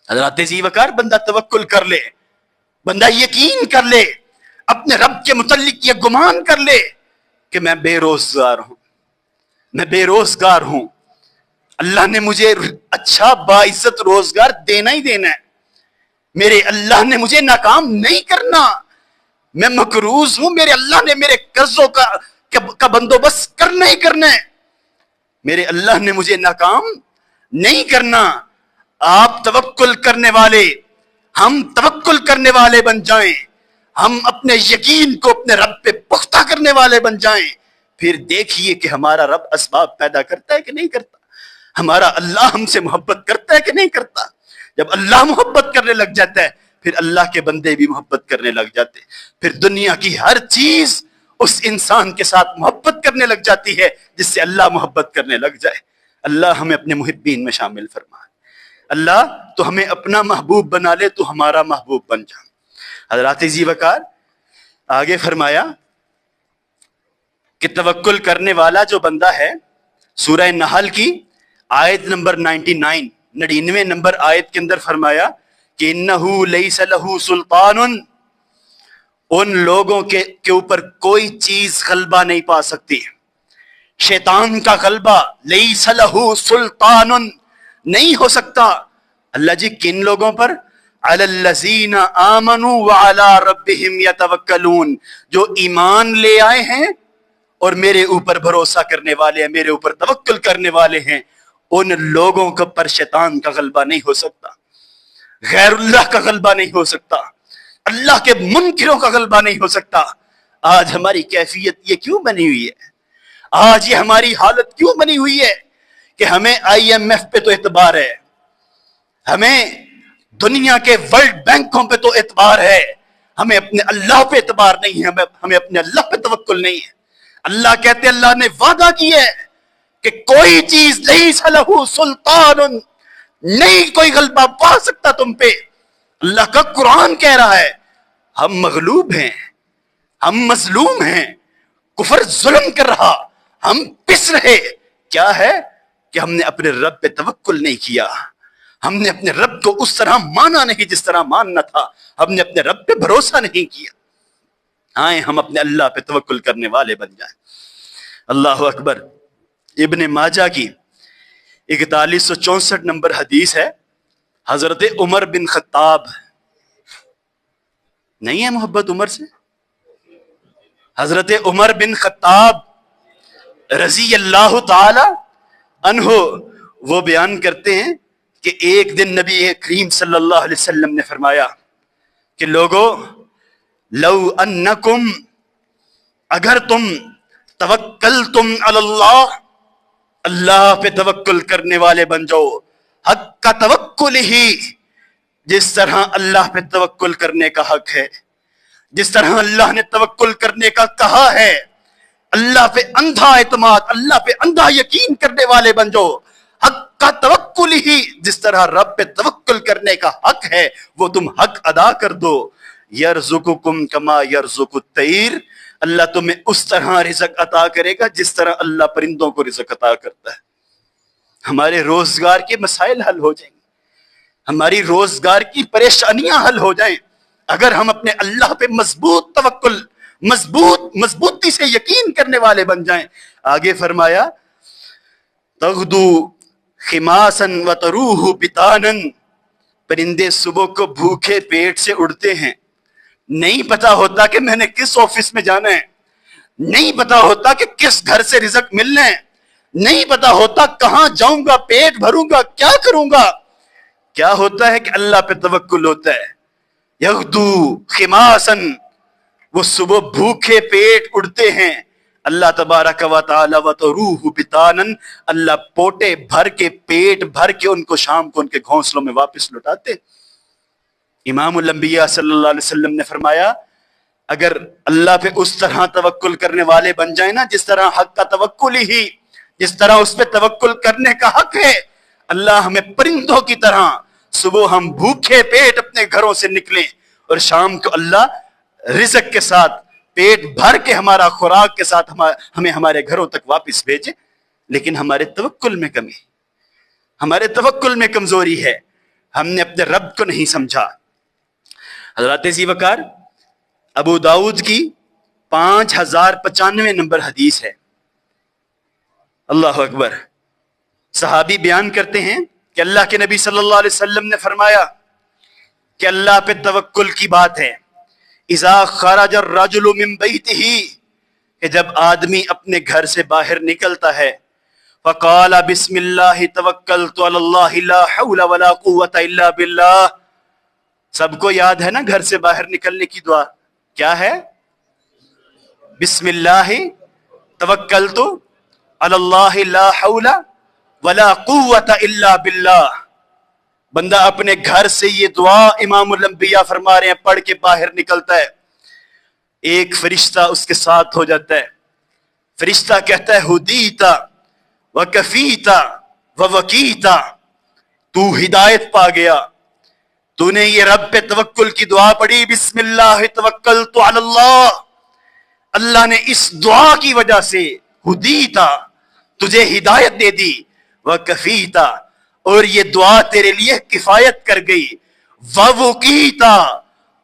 حضرات ذی وقار بندہ توکل کر لے، بندہ یقین کر لے، اپنے رب کے متعلق یہ گمان کر لے کہ میں بے روزگار ہوں، میں بے روزگار ہوں، اللہ نے مجھے اچھا باعزت روزگار دینا ہی دینا ہے، میرے اللہ نے مجھے ناکام نہیں کرنا، میں مقروض ہوں، میرے اللہ نے میرے قرضوں کا بندوبست کرنا ہی کرنا ہے، میرے اللہ نے مجھے ناکام نہیں کرنا۔ آپ توکل کرنے والے، ہم توکل کرنے والے بن جائیں، ہم اپنے یقین کو اپنے رب پہ پختہ کرنے والے بن جائیں، پھر دیکھیے کہ ہمارا رب اسباب پیدا کرتا ہے کہ نہیں کرتا، ہمارا اللہ ہم سے محبت کرتا ہے کہ نہیں کرتا۔ جب اللہ محبت کرنے لگ جاتا ہے پھر اللہ کے بندے بھی محبت کرنے لگ جاتے ہیں، پھر دنیا کی ہر چیز اس انسان کے ساتھ محبت کرنے لگ جاتی ہے جس سے اللہ محبت کرنے لگ جائے۔ اللہ ہمیں اپنے محبین میں شامل فرمائے۔ اللہ تو ہمیں اپنا محبوب بنا لے، تو ہمارا محبوب بن جا۔ حضرات ذی وقار آگے فرمایا کہ توکل کرنے والا جو بندہ ہے، سورہ نحل کی آیت نمبر 99 نمبر آیت کے اندر فرمایا کہ انہو لیس لہ سلطان، ان لوگوں کے اوپر کوئی چیز غلبہ نہیں پا سکتی، شیطان کا غلبہ لیس لہ سلطان نہیں ہو سکتا۔ اللہ جی کن لوگوں پر؟ علی الذین آمنوا وعلی ربہم یتوکلون، جو ایمان لے آئے ہیں اور میرے اوپر بھروسہ کرنے والے ہیں، میرے اوپر توکل کرنے والے ہیں، ان لوگوں کے پر شیطان کا غلبہ نہیں ہو سکتا، غیر اللہ کا غلبہ نہیں ہو سکتا، اللہ کے منکروں کا غلبہ نہیں ہو سکتا۔ آج ہماری کیفیت یہ کیوں بنی ہوئی ہے؟ آج یہ ہماری حالت کیوں بنی ہوئی ہے کہ ہمیں IMF پہ تو اعتبار ہے، ہمیں دنیا کے ورلڈ بینکوں پہ تو اعتبار ہے، ہمیں اپنے اللہ پہ اعتبار نہیں ہے، ہمیں اپنے اللہ پہ توکل نہیں ہے۔ اللہ کہتے اللہ نے وعدہ کیا ہے کہ کوئی چیز لیس لہ سلطان، نہیں کوئی غلبہ پا سکتا تم پہ۔ اللہ کا قرآن کہہ رہا ہے ہم مغلوب ہیں، ہم مظلوم ہیں، کفر ظلم کر رہا، ہم پس رہے، کیا ہے کہ ہم نے اپنے رب پہ توکل نہیں کیا، ہم نے اپنے رب کو اس طرح مانا نہیں جس طرح ماننا تھا، ہم نے اپنے رب پہ بھروسہ نہیں کیا۔ آئیں ہم اپنے اللہ پہ توکل کرنے والے بن جائیں۔ اللہ اکبر۔ ابن ماجہ کی 4164 نمبر حدیث ہے، حضرت عمر بن خطاب، نہیں ہے محبت عمر سے؟ حضرت عمر بن خطاب رضی اللہ تعالی عنہ وہ بیان کرتے ہیں کہ ایک دن نبی کریم صلی اللہ علیہ وسلم نے فرمایا کہ لوگو لو انکم، اگر تم توکلتم علی اللہ، اللہ پہ توکل کرنے والے بن جاؤ، حق کا توکل ہی، جس طرح اللہ پہ توکل کرنے کا حق ہے، جس طرح اللہ نے توکل کرنے کا کہا ہے، اللہ پہ اندھا اعتماد، اللہ پہ اندھا یقین کرنے والے بن جاؤ، حق کا توکل ہی، جس طرح رب پہ توکل کرنے کا حق ہے وہ تم حق ادا کر دو۔ یرزقکم کما یرزق الطیر، اللہ تمہیں اس طرح رزق عطا کرے گا جس طرح اللہ پرندوں کو رزق عطا کرتا ہے۔ ہمارے روزگار کے مسائل حل ہو جائیں گے، ہماری روزگار کی پریشانیاں حل ہو جائیں اگر ہم اپنے اللہ پہ مضبوط توکل، مضبوطی سے یقین کرنے والے بن جائیں۔ آگے فرمایا تغدو خماسا وتروح بطانا، پرندے صبح کو بھوکے پیٹ سے اڑتے ہیں، نہیں پتا ہوتا کہ میں نے کس آفس میں جانا ہے، نہیں پتا ہوتا کہ کس گھر سے رزق ملنا ہے، نہیں پتا ہوتا کہاں جاؤں گا، پیٹ بھروں گا، کیا کروں گا۔ کیا ہوتا ہے کہ اللہ پہ توکل ہوتا ہے۔ یغدو خماسا، وہ صبح بھوکے پیٹ اڑتے ہیں، اللہ تبارک و تعالی وتروح بطانا، اللہ پوٹے بھر کے، پیٹ بھر کے ان کو شام کو ان کے گھونسلوں میں واپس لوٹاتے۔ امام الانبیاء صلی اللہ علیہ وسلم نے فرمایا اگر اللہ پہ اس طرح توکل کرنے والے بن جائیں نا جس طرح حق کا توکل ہی، جس طرح اس پہ توکل کرنے کا حق ہے، اللہ ہمیں پرندوں کی طرح صبح ہم بھوکے پیٹ اپنے گھروں سے نکلیں اور شام کو اللہ رزق کے ساتھ پیٹ بھر کے ہمارا خوراک کے ساتھ ہمیں ہمارے گھروں تک واپس بھیجے۔ لیکن ہمارے توکل میں کمی، ہمارے توکل میں کمزوری ہے۔ ہم نے اپنے رب کو نہیں سمجھا۔ حضرات ذی وقار ابو داؤد کی 5095 نمبر حدیث ہے۔ اللہ اکبر۔ صحابی بیان کرتے ہیں کہ اللہ کے نبی صلی اللہ علیہ وسلم نے فرمایا کہ اللہ پہ توکل کی بات ہے اذا خرج الرجل من بیتہ، کہ جب آدمی اپنے گھر سے باہر نکلتا ہے فقال بسم اللہ توکلت علی اللہ لا حول ولا قوة الا باللہ۔ سب کو یاد ہے نا گھر سے باہر نکلنے کی دعا کیا ہے؟ بسم اللہ توکلت علی اللہ لا حول ولا قوة الا باللہ۔ بندہ اپنے گھر سے یہ دعا امام الانبیاء فرما رہے ہیں پڑھ کے باہر نکلتا ہے، ایک فرشتہ اس کے ساتھ ہو جاتا ہے۔ فرشتہ کہتا ہے ہدیتا وکفیتا ووکیتا، تو ہدایت پا گیا، تو نے یہ رب پہ توکل کی دعا پڑھی، بسم اللہ توکلت علی اللہ، اللہ نے اس دعا کی وجہ سے ہدیتا تجھے ہدایت دے دی، وکفیتا اور یہ دعا تیرے لیے کفایت کر گئی، ووکیتا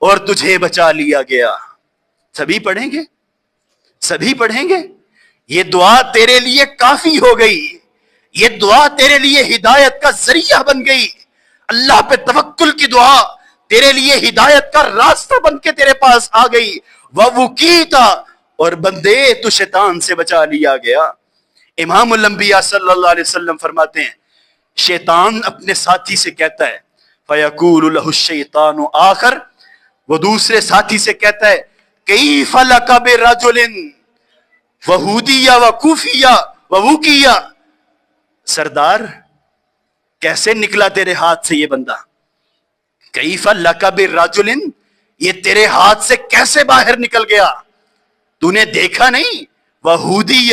اور تجھے بچا لیا گیا۔ سبھی پڑھیں گے؟ سبھی پڑھیں گے؟ یہ دعا تیرے لیے کافی ہو گئی، یہ دعا تیرے لیے ہدایت کا ذریعہ بن گئی، اللہ پہ توکل کی دعا تیرے لیے ہدایت کا راستہ بن کے تیرے پاس آ گئی، ووکیتا اور بندے تو شیطان سے بچا لیا گیا۔ امام الانبیاء صلی اللہ علیہ وسلم فرماتے ہیں شیطان اپنے ساتھی سے کہتا ہے فَيَقُولُ لَهُ الشَّيْطَانُ آخر، وہ دوسرے ساتھی سے کہتا ہے كَيْفَ لَكَ بِرَجُلٍ وَهُودِيَّ وَكُوفِيَّ وَوُكِيَّ، سردار کیسے نکلا تیرے ہاتھ سے یہ بندہ؟ كَيْفَ لَكَ بِرَجُلٍ، یہ تیرے ہاتھ سے کیسے باہر نکل گیا؟ تو نے دیکھا نہیں؟ وَهُودِيَّ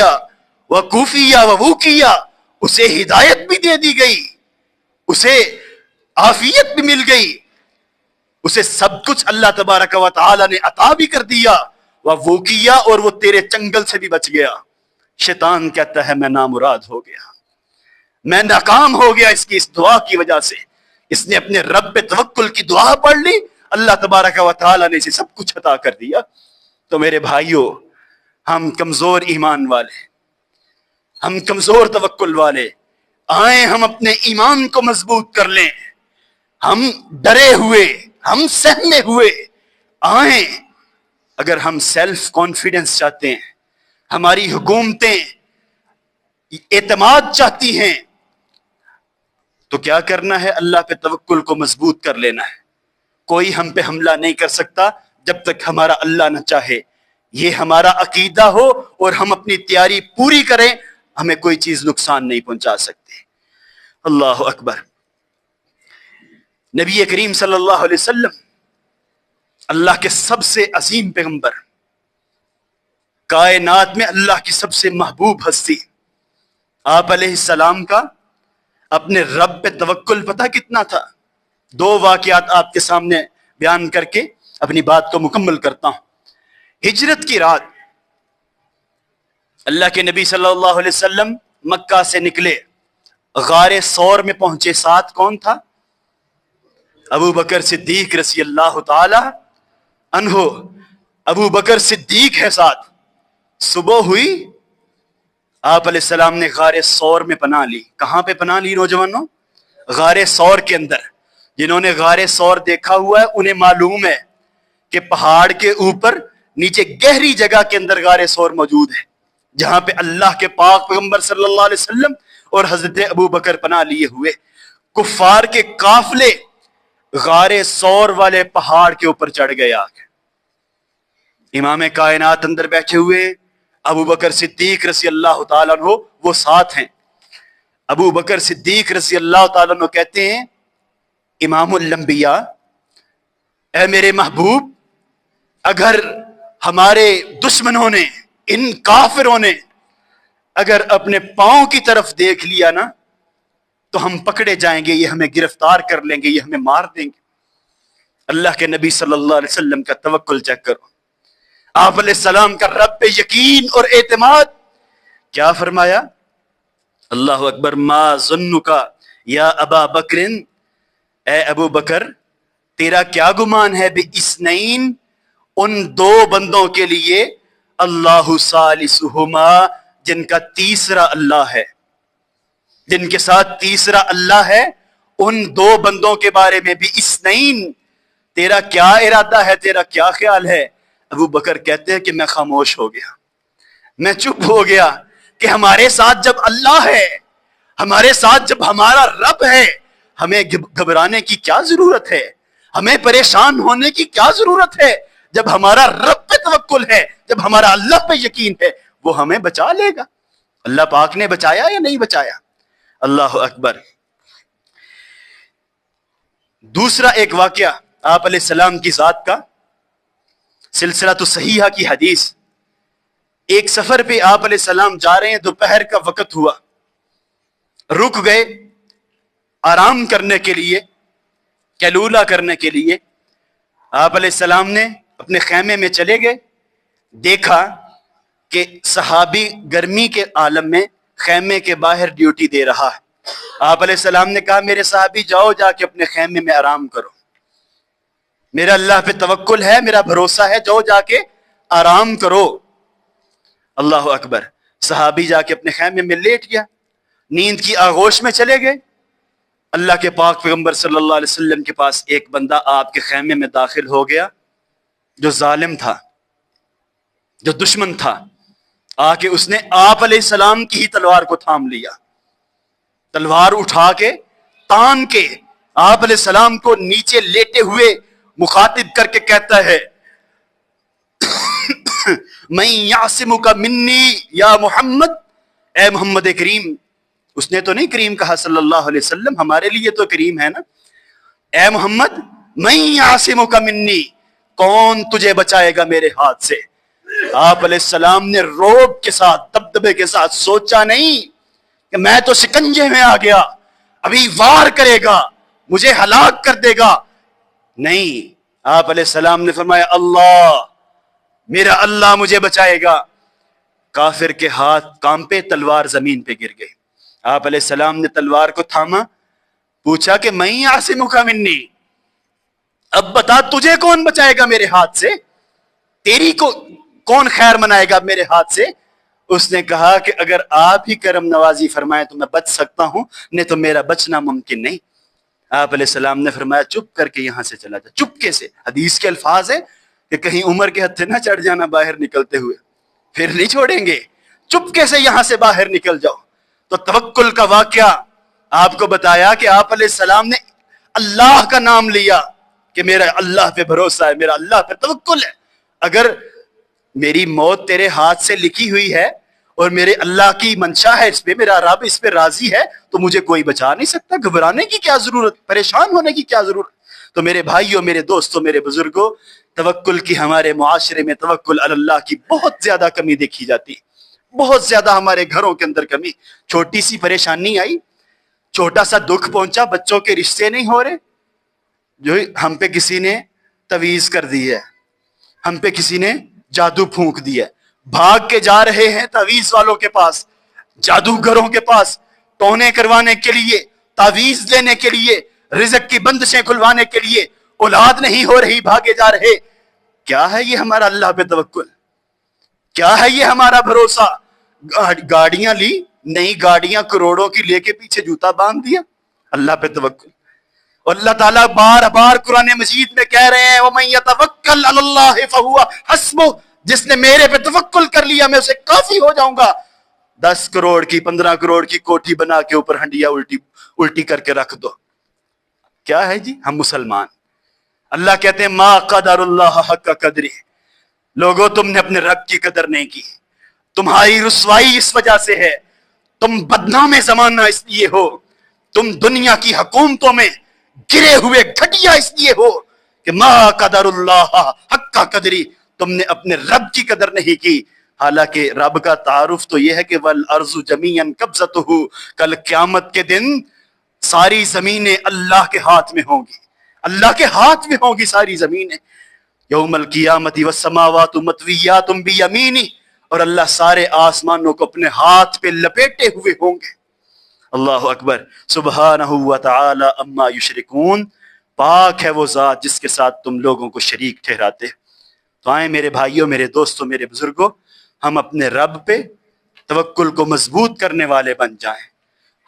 وَكُوفِيَّ وَوُكِيَّ، اسے ہدایت بھی دے دی گئی، اسے عافیت بھی مل گئی، اسے سب کچھ اللہ تبارک و تعالی نے عطا بھی کر دیا، وہ کیا اور وہ تیرے چنگل سے بھی بچ گیا۔ شیطان کہتا ہے میں نامراد ہو گیا، میں ناکام ہو گیا اس کی اس دعا کی وجہ سے، اس نے اپنے رب پہ توکل کی دعا پڑھ لی، اللہ تبارک و تعالی نے اسے سب کچھ عطا کر دیا۔ تو میرے بھائیوں، ہم کمزور ایمان والے، ہم کمزور توکل والے، آئیں ہم اپنے ایمان کو مضبوط کر لیں، ہم ڈرے ہوئے، ہم سہمے ہوئے آئیں۔ اگر ہم سیلف کانفیڈنس چاہتے ہیں، ہماری حکومتیں اعتماد چاہتی ہیں، تو کیا کرنا ہے؟ اللہ پہ توکل کو مضبوط کر لینا ہے۔ کوئی ہم پہ حملہ نہیں کر سکتا جب تک ہمارا اللہ نہ چاہے، یہ ہمارا عقیدہ ہو اور ہم اپنی تیاری پوری کریں، ہمیں کوئی چیز نقصان نہیں پہنچا سکتے۔ اللہ اکبر۔ نبی کریم صلی اللہ علیہ وسلم اللہ کے سب سے عظیم پیغمبر، کائنات میں اللہ کی سب سے محبوب ہستی، آپ علیہ السلام کا اپنے رب پہ توکل پتہ کتنا تھا؟ دو واقعات آپ کے سامنے بیان کر کے اپنی بات کو مکمل کرتا ہوں۔ ہجرت کی رات اللہ کے نبی صلی اللہ علیہ وسلم مکہ سے نکلے، غار ثور میں پہنچے، ساتھ کون تھا؟ ابو بکر صدیق رضی اللہ تعالی عنہ، ابو بکر صدیق ہے ساتھ۔ صبح ہوئی، آپ علیہ السلام نے غار ثور میں پناہ لی۔ کہاں پہ پناہ لی نوجوانوں؟ غار ثور کے اندر۔ جنہوں نے غار ثور دیکھا ہوا ہے انہیں معلوم ہے کہ پہاڑ کے اوپر نیچے گہری جگہ کے اندر غار ثور موجود ہے، جہاں پہ اللہ کے پاک پیغمبر صلی اللہ علیہ وسلم اور حضرت ابو بکر پناہ لیے ہوئے۔ کفار کے قافلے غار ثور والے پہاڑ کے اوپر چڑھ گئے آگے۔ امام کائنات اندر بیٹھے ہوئے، ابو بکر صدیق رضی اللہ تعالیٰ عنہ وہ ساتھ ہیں۔ ابو بکر صدیق رضی اللہ تعالیٰ عنہ کہتے ہیں امام الانبیاء، اے میرے محبوب، اگر ہمارے دشمنوں نے، ان کافروں نے اگر اپنے پاؤں کی طرف دیکھ لیا نا تو ہم پکڑے جائیں گے، یہ ہمیں گرفتار کر لیں گے، یہ ہمیں مار دیں گے۔ اللہ کے نبی صلی اللہ علیہ وسلم کا توکل چیک کرو، آپ علیہ السلام کا رب پہ یقین اور اعتماد۔ کیا فرمایا؟ اللہ اکبر، ما ظنک یا ابا بکر، اے ابو بکر تیرا کیا گمان ہے بے اسنین، ان دو بندوں کے لیے، اللہ ثالثہما، جن کا تیسرا اللہ ہے، جن کے ساتھ تیسرا اللہ ہے، ان دو بندوں کے بارے میں بھی اسنین تیرا کیا ارادہ ہے، تیرا کیا خیال ہے؟ ابو بکر کہتے ہیں کہ میں خاموش ہو گیا، میں چپ ہو گیا کہ ہمارے ساتھ جب اللہ ہے، ہمارے ساتھ جب ہمارا رب ہے، ہمیں گھبرانے کی کیا ضرورت ہے، ہمیں پریشان ہونے کی کیا ضرورت ہے؟ جب ہمارا رب پہ توکل ہے، جب ہمارا اللہ پہ یقین ہے، وہ ہمیں بچا لے گا۔ اللہ پاک نے بچایا یا نہیں بچایا؟ اللہ اکبر۔ دوسرا ایک واقعہ آپ علیہ السلام کی ذات کا، سلسلہ تو صحیحہ کی حدیث، ایک سفر پہ آپ علیہ السلام جا رہے ہیں، دوپہر کا وقت ہوا، رک گئے آرام کرنے کے لیے، قیلولہ کرنے کے لیے۔ آپ علیہ السلام نے اپنے خیمے میں چلے گئے، دیکھا کہ صحابی گرمی کے عالم میں خیمے کے باہر ڈیوٹی دے رہا ہے۔ آپ علیہ السلام نے کہا میرے صحابی جاؤ جا کے اپنے خیمے میں آرام کرو، میرا اللہ پہ توکل ہے، میرا بھروسہ ہے، جاؤ جا کے آرام کرو۔ اللہ اکبر۔ صحابی جا کے اپنے خیمے میں لیٹ گیا، نیند کی آغوش میں چلے گئے۔ اللہ کے پاک پیغمبر صلی اللہ علیہ وسلم کے پاس ایک بندہ آپ کے خیمے میں داخل ہو گیا، جو ظالم تھا، جو دشمن تھا۔ آ کے اس نے آپ علیہ السلام کی ہی تلوار کو تھام لیا، تلوار اٹھا کے تان کے آپ علیہ السلام کو نیچے لیٹے ہوئے مخاطب کر کے کہتا ہے میں یعصمک منی یا محمد، اے محمد کریم۔ اس نے تو نہیں کریم کہا صلی اللہ علیہ وسلم، ہمارے لیے تو کریم ہے نا۔ اے محمد میں یعصمک منی، کون تجھے بچائے گا میرے ہاتھ سے؟ آپ علیہ السلام نے روب کے ساتھ، دبدبے کے ساتھ، سوچا نہیں کہ میں تو شکنجے میں آ گیا، ابھی وار کرے گا، مجھے ہلاک کر دے گا۔ نہیں، آپ علیہ السلام نے فرمایا اللہ، میرا اللہ مجھے بچائے گا۔ کافر کے ہاتھ کانپے، تلوار زمین پہ گر گئی۔ آپ علیہ السلام نے تلوار کو تھاما، پوچھا کہ میں عاصمک منی، اب بتا تجھے کون بچائے گا میرے ہاتھ سے؟ تیری کو کون خیر منائے گا میرے ہاتھ سے؟ اس نے کہا کہ اگر آپ ہی کرم نوازی فرمائے تو میں بچ سکتا ہوں، نہیں تو میرا بچنا ممکن نہیں۔ آپ علیہ السلام نے فرمایا چپ کر کے یہاں سے چلا جا، چپکے سے۔ حدیث کے الفاظ ہے کہ کہیں عمر کے ہتھے نہ چڑھ جانا باہر نکلتے ہوئے، پھر نہیں چھوڑیں گے، چپکے سے یہاں سے باہر نکل جاؤ۔ تو توکل کا واقعہ آپ کو بتایا کہ آپ علیہ السلام نے اللہ کا نام لیا کہ میرا اللہ پہ بھروسہ ہے، میرا اللہ پہ توکل ہے۔ اگر میری موت تیرے ہاتھ سے لکھی ہوئی ہے اور میرے اللہ کی منشا ہے اس پہ، میرا رب اس پہ راضی ہے، تو مجھے کوئی بچا نہیں سکتا۔ گھبرانے کی کیا ضرورت، پریشان ہونے کی کیا ضرورت؟ تو میرے بھائیوں، میرے دوستوں، میرے بزرگوں، توکل کی ہمارے معاشرے میں توکل علی اللہ کی بہت زیادہ کمی دیکھی جاتی، بہت زیادہ ہمارے گھروں کے اندر کمی۔ چھوٹی سی پریشانی آئی، چھوٹا سا دکھ پہنچا، بچوں کے رشتے نہیں ہو رہے، جو ہم پہ کسی نے تویز کر دی ہے، ہم پہ کسی نے جادو پھونک دیا ہے، بھاگ کے جا رہے ہیں تعویذ والوں کے پاس، جادوگروں کے پاس، ٹونے کروانے کے لیے، تعویذ لینے کے لیے، رزق کی بندشیں کھلوانے کے لیے۔ اولاد نہیں ہو رہی، بھاگے جا رہے۔ کیا ہے یہ ہمارا اللہ پہ توکل؟ کیا ہے یہ ہمارا بھروسہ؟ گاڑیاں لی، نئی گاڑیاں کروڑوں کی لے کے پیچھے جوتا باندھ دیا، اللہ پہ توکل۔ اور اللہ تعالیٰ بار بار قرآن مجید میں کہہ رہے ہیں وَمَن يَتَوَكَّلْ عَلَى اللَّهِ فَهُوَ حَسْبُهُ، جس نے میرے پہ توکل کر لیا میں اسے کافی ہو جاؤں گا۔ 10 کروڑ کی، 15 کروڑ کی کوٹھی بنا کے اوپر ہنڈیا الٹی کر کے رکھ دو۔ کیا ہے جی ہم مسلمان؟ اللہ کہتے ہیں ما قدر اللہ حق قدری، لوگوں تم نے اپنے رب کی قدر نہیں کی، تمہاری رسوائی اس وجہ سے ہے، تم بدنام زمانہ اس لیے ہو، تم دنیا کی حکومتوں میں گرے ہوئے گھٹیا اس لیے ہو کہ ما قدر اللہ حق قدری، تم نے اپنے رب کی قدر نہیں کی۔ حالانکہ رب کا تعارف تو یہ ہے کہ والارض جمیعا قبضتہ، کل قیامت کے دن ساری زمینیں اللہ کے ہاتھ میں ہوں گی، اللہ کے ہاتھ میں ہوں گی ساری زمینیں۔ یوم القیامت والسماوات مطویات بیمینہ، اور اللہ سارے آسمانوں کو اپنے ہاتھ پہ لپیٹے ہوئے ہوں گے۔ اللہ اکبر، سبحانہ وتعالی عما یشرکون۔ پاک ہے وہ ذات جس کے ساتھ تم لوگوں کو شریک ٹھہراتے۔ تو آئیں میرے بھائیوں، میرے دوستوں، میرے بزرگوں، ہم اپنے رب پہ توکل کو مضبوط کرنے والے بن جائیں،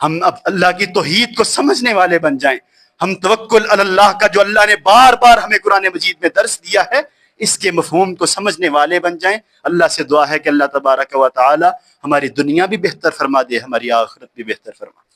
ہم اب اللہ کی توحید کو سمجھنے والے بن جائیں، ہم توکل علی اللہ کا جو اللہ نے بار بار ہمیں قرآن مجید میں درس دیا ہے اس کے مفہوم کو سمجھنے والے بن جائیں۔ اللہ سے دعا ہے کہ اللہ تبارک و تعالی ہماری دنیا بھی بہتر فرما دے، ہماری آخرت بھی بہتر فرما دے۔